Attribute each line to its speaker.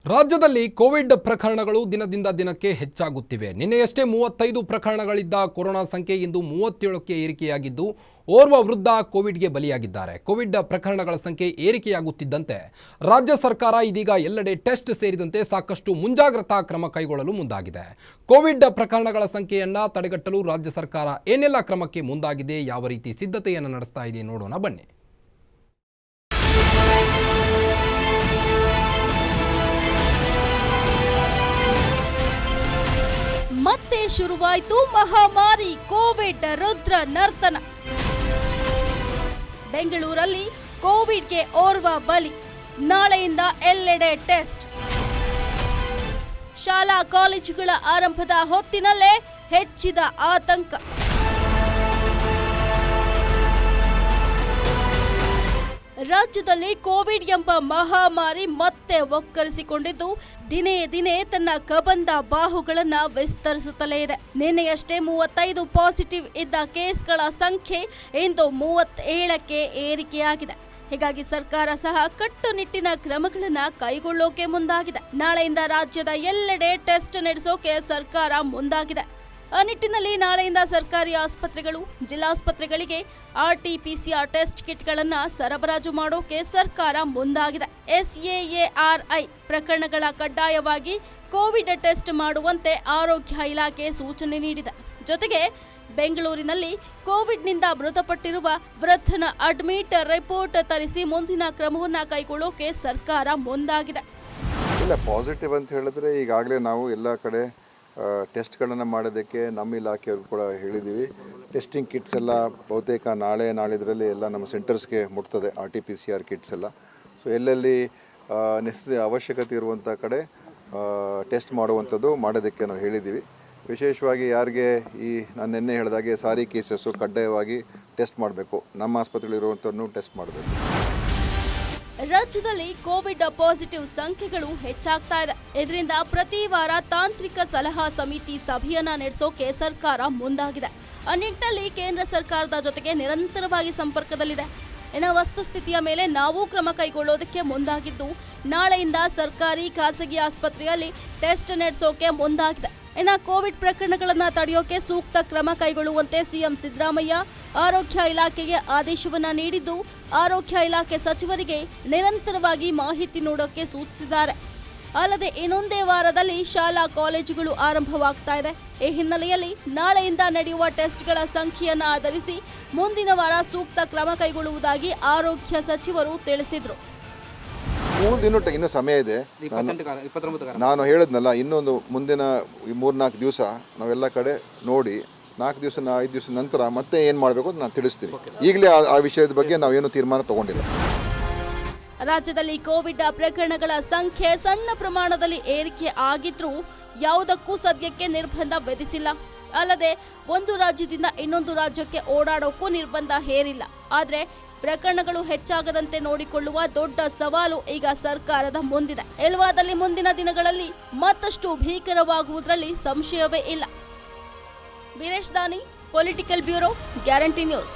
Speaker 1: ರಾಜ್ಯದಲ್ಲಿ ಕೋವಿಡ್ ಪ್ರಕರಣಗಳು ದಿನದಿಂದ ದಿನಕ್ಕೆ ಹೆಚ್ಚಾಗುತ್ತಿವೆ. ನಿನ್ನೆಯಷ್ಟೇ 35 ಪ್ರಕರಣಗಳಿದ್ದ ಕೊರೋನಾ ಸಂಖ್ಯೆ ಇಂದು 37ಕ್ಕೆ ಏರಿಕೆಯಾಗಿದ್ದು ಓರ್ವ ವೃದ್ಧ ಕೋವಿಡ್ಗೆ ಬಲಿಯಾಗಿದ್ದಾರೆ. ಕೋವಿಡ್ ಪ್ರಕರಣಗಳ ಸಂಖ್ಯೆ ಏರಿಕೆಯಾಗುತ್ತಿದ್ದಂತೆ ರಾಜ್ಯ ಸರ್ಕಾರ ಇದೀಗ ಎಲ್ಲೆಡೆ ಟೆಸ್ಟ್ ಸೇರಿದಂತೆ ಸಾಕಷ್ಟು ಮುಂಜಾಗ್ರತಾ ಕ್ರಮ ಕೈಗೊಳ್ಳಲು ಮುಂದಾಗಿದೆ. ಕೋವಿಡ್ ಪ್ರಕರಣಗಳ ಸಂಖ್ಯೆಯನ್ನು ತಡೆಗಟ್ಟಲು ರಾಜ್ಯ ಸರ್ಕಾರ ಏನೆಲ್ಲ ಕ್ರಮಕ್ಕೆ ಮುಂದಾಗಿದೆ, ಯಾವ ರೀತಿ ಸಿದ್ಧತೆಯನ್ನು ನಡೆಸ್ತಾ ಇದೆ ನೋಡೋಣ ಬನ್ನಿ.
Speaker 2: ಮತ್ತೆ ಶುರುವಾಯಿತು ಮಹಾಮಾರಿ ಕೋವಿಡ್ ರುದ್ರ ನರ್ತನ. ಬೆಂಗಳೂರಲ್ಲಿ ಕೋವಿಡ್ಗೆ ಓರ್ವ ಬಲಿ, ನಾಳೆಯಿಂದ ಎಲ್ಲೆಡೆ ಟೆಸ್ಟ್. ಶಾಲಾ ಕಾಲೇಜುಗಳ ಆರಂಭದ ಹೊತ್ತಿನಲ್ಲೇ ಹೆಚ್ಚಿದ ಆತಂಕ. ರಾಜ್ಯದಲ್ಲಿ ಕೋವಿಡ್ ಎಂಬ ಮಹಾಮಾರಿ ಮತ್ತೆ ಒಕ್ಕರಿಸಿಕೊಂಡಿದ್ದು ದಿನೇ ದಿನೇ ತನ್ನ ಕಬಂದ ಬಾಹುಗಳನ್ನು ವಿಸ್ತರಿಸುತ್ತಲೇ ಇದೆ. ನಿನ್ನೆಯಷ್ಟೇ 35 ಪಾಸಿಟಿವ್ ಇದ್ದ ಕೇಸ್ಗಳ ಸಂಖ್ಯೆ ಇಂದು 37ಕ್ಕೆ ಏರಿಕೆಯಾಗಿದೆ. ಹೀಗಾಗಿ ಸರ್ಕಾರ ಸಹ ಕಟ್ಟುನಿಟ್ಟಿನ ಕ್ರಮಗಳನ್ನು ಕೈಗೊಳ್ಳೋಕೆ ಮುಂದಾಗಿದೆ. ನಾಳೆಯಿಂದ ರಾಜ್ಯದ ಎಲ್ಲೆಡೆ ಟೆಸ್ಟ್ ನಡೆಸೋಕೆ ಸರ್ಕಾರ ಮುಂದಾಗಿದೆ. ಆ ನಿಟ್ಟಿನಲ್ಲಿ ನಾಳೆಯಿಂದ ಸರ್ಕಾರಿ ಆಸ್ಪತ್ರೆಗಳು, ಜಿಲ್ಲಾಸ್ಪತ್ರೆಗಳಿಗೆ RT-PCR ಟೆಸ್ಟ್ ಕಿಟ್ಗಳನ್ನು ಸರಬರಾಜು ಮಾಡೋಕೆ ಸರ್ಕಾರ ಮುಂದಾಗಿದೆ. SAARI ಪ್ರಕರಣಗಳ ಕಡ್ಡಾಯವಾಗಿ ಕೋವಿಡ್ ಟೆಸ್ಟ್ ಮಾಡುವಂತೆ ಆರೋಗ್ಯ ಇಲಾಖೆ ಸೂಚನೆ ನೀಡಿದೆ. ಜೊತೆಗೆ ಬೆಂಗಳೂರಿನಲ್ಲಿ ಕೋವಿಡ್ನಿಂದ ಮೃತಪಟ್ಟಿರುವ ವೃದ್ಧನ ಅಡ್ಮಿಟ್ ರಿಪೋರ್ಟ್ ತರಿಸಿ ಮುಂದಿನ ಕ್ರಮವನ್ನು ಕೈಗೊಳ್ಳೋಕೆ ಸರ್ಕಾರ ಮುಂದಾಗಿದೆ.
Speaker 3: ಇಲ್ಲ, ಪಾಸಿಟಿವ್ ಅಂತ ಹೇಳಿದ್ರೆ ಈಗಾಗಲೇ ನಾವು ಎಲ್ಲ ಕಡೆ ಟೆಸ್ಟ್ಗಳನ್ನು ಮಾಡೋದಕ್ಕೆ ನಮ್ಮ ಇಲಾಖೆಯವರು ಕೂಡ ಹೇಳಿದ್ದೀವಿ. ಟೆಸ್ಟಿಂಗ್ ಕಿಟ್ಸ್ ಎಲ್ಲ ಬಹುತೇಕ ನಾಳಿದ್ರಲ್ಲಿ ಎಲ್ಲ ನಮ್ಮ ಸೆಂಟರ್ಸ್ಗೆ ಮುಟ್ತದೆ. RT-PCR ಕಿಟ್ಸ್ ಎಲ್ಲ. ಸೊ ಎಲ್ಲೆಲ್ಲಿ ಅವಶ್ಯಕತೆ ಇರುವಂಥ ಕಡೆ ಟೆಸ್ಟ್ ಮಾಡುವಂಥದ್ದು ಮಾಡೋದಕ್ಕೆ ನಾವು ಹೇಳಿದ್ದೀವಿ. ವಿಶೇಷವಾಗಿ ಯಾರಿಗೆ ನಾನು ನಿನ್ನೆ ಹೇಳಿದಾಗೆ ಸಾರಿ ಕೇಸಸ್ಸು ಕಡ್ಡಾಯವಾಗಿ ಟೆಸ್ಟ್ ಮಾಡಬೇಕು. ನಮ್ಮ ಆಸ್ಪತ್ರೆಗಳಿರುವಂಥನ್ನು ಟೆಸ್ಟ್ ಮಾಡಬೇಕು.
Speaker 2: ರಾಜ್ಯದಲ್ಲಿ ಕೋವಿಡ್ ಪಾಸಿಟಿವ್ ಸಂಖ್ಯೆಗಳು ಹೆಚ್ಚಾಗ್ತಾ ಇದೆ. ಇದರಿಂದ ಪ್ರತಿ ವಾರ ತಾಂತ್ರಿಕ ಸಲಹಾ ಸಮಿತಿ ಸಭೆಯನ್ನ ನಡೆಸೋಕೆ ಸರ್ಕಾರ ಮುಂದಾಗಿದೆ. ಆ ನಿಟ್ಟಿನಲ್ಲಿ ಕೇಂದ್ರ ಸರ್ಕಾರದ ಜೊತೆಗೆ ನಿರಂತರವಾಗಿ ಸಂಪರ್ಕದಲ್ಲಿದೆ. ಇನ್ನು ವಸ್ತುಸ್ಥಿತಿಯ ಮೇಲೆ ನಾವು ಕ್ರಮ ಕೈಗೊಳ್ಳೋದಕ್ಕೆ ಮುಂದಾಗಿದ್ದು ನಾಳೆಯಿಂದ ಸರ್ಕಾರಿ ಖಾಸಗಿ ಆಸ್ಪತ್ರೆಯಲ್ಲಿ ಟೆಸ್ಟ್ ನಡೆಸೋಕೆ ಮುಂದಾಗಿದೆ. ಇನ್ನು ಕೋವಿಡ್ ಪ್ರಕರಣಗಳನ್ನು ತಡೆಯೋಕೆ ಸೂಕ್ತ ಕ್ರಮ ಕೈಗೊಳ್ಳುವಂತೆ ಸಿಎಂ ಸಿದ್ದರಾಮಯ್ಯ ಆರೋಗ್ಯ ಇಲಾಖೆಗೆ ಆದೇಶವನ್ನ ನೀಡಿದ್ದು ಆರೋಗ್ಯ ಇಲಾಖೆ ಸಚಿವರಿಗೆ ನಿರಂತರವಾಗಿ ಮಾಹಿತಿ ನೀಡೋಕೆ ಸೂಚಿಸಿದ್ದಾರೆ. ಅಲ್ಲದೆ ಇನ್ನೊಂದೇ ವಾರದಲ್ಲಿ ಶಾಲಾ ಕಾಲೇಜುಗಳು ಆರಂಭವಾಗ್ತಾ ಇದೆ. ಈ ಹಿನ್ನೆಲೆಯಲ್ಲಿ ನಾಳೆಯಿಂದ ನಡೆಯುವ ಟೆಸ್ಟ್ಗಳ ಸಂಖ್ಯೆಯನ್ನು ಆಧರಿಸಿ ಮುಂದಿನ ವಾರ ಸೂಕ್ತ ಕ್ರಮ ಕೈಗೊಳ್ಳುವುದಾಗಿ ಆರೋಗ್ಯ ಸಚಿವರು ತಿಳಿಸಿದರು.
Speaker 3: ಇನ್ನೂ ಸಮಯ ಇದೆ. ನಾನು ಹೇಳಿದ್ನಲ್ಲ, ಇನ್ನೊಂದು ಮುಂದಿನ 3-4 ದಿವಸ ನಾವೆಲ್ಲ ಕಡೆ ನೋಡಿ 4 ದಿವಸ 5 ದಿವಸ ನಂತರ ಮತ್ತೆ ಏನು ಮಾಡಬೇಕು ಅಂತ ನಾನು ತಿಳಿಸ್ತೀನಿ. ಈಗಲೇ ಆ ವಿಷಯದ ಬಗ್ಗೆ ನಾವೇನು ತೀರ್ಮಾನ ತಗೊಂಡಿಲ್ಲ.
Speaker 2: ರಾಜ್ಯದಲ್ಲಿ ಕೋವಿಡ್ ಪ್ರಕರಣಗಳ ಸಂಖ್ಯೆ ಸಣ್ಣ ಪ್ರಮಾಣದಲ್ಲಿ ಏರಿಕೆ ಆಗಿದ್ರೂ ಯಾವುದಕ್ಕೂ ಸದ್ಯಕ್ಕೆ ನಿರ್ಬಂಧ ವಿಧಿಸಿಲ್ಲ. ಅಲ್ಲದೆ ಒಂದು ರಾಜ್ಯದಿಂದ ಇನ್ನೊಂದು ರಾಜ್ಯಕ್ಕೆ ಓಡಾಡೋಕ್ಕೂ ನಿರ್ಬಂಧ ಹೇರಿಲ್ಲ. ಆದರೆ ಪ್ರಕರಣಗಳು ಹೆಚ್ಚಾಗದಂತೆ ನೋಡಿಕೊಳ್ಳುವ ದೊಡ್ಡ ಸವಾಲು ಈಗ ಸರ್ಕಾರದ ಮುಂದಿದೆ. ಎಲ್ವಾದಲ್ಲಿ ಮುಂದಿನ ದಿನಗಳಲ್ಲಿ ಮತ್ತಷ್ಟು ಭೀಕರವಾಗುವುದರಲ್ಲಿ ಸಂಶಯವೇ ಇಲ್ಲ. ವೀರೇಶ್ ದಾನಿ, ಪೊಲಿಟಿಕಲ್ ಬ್ಯೂರೋ, ಗ್ಯಾರಂಟಿ ನ್ಯೂಸ್.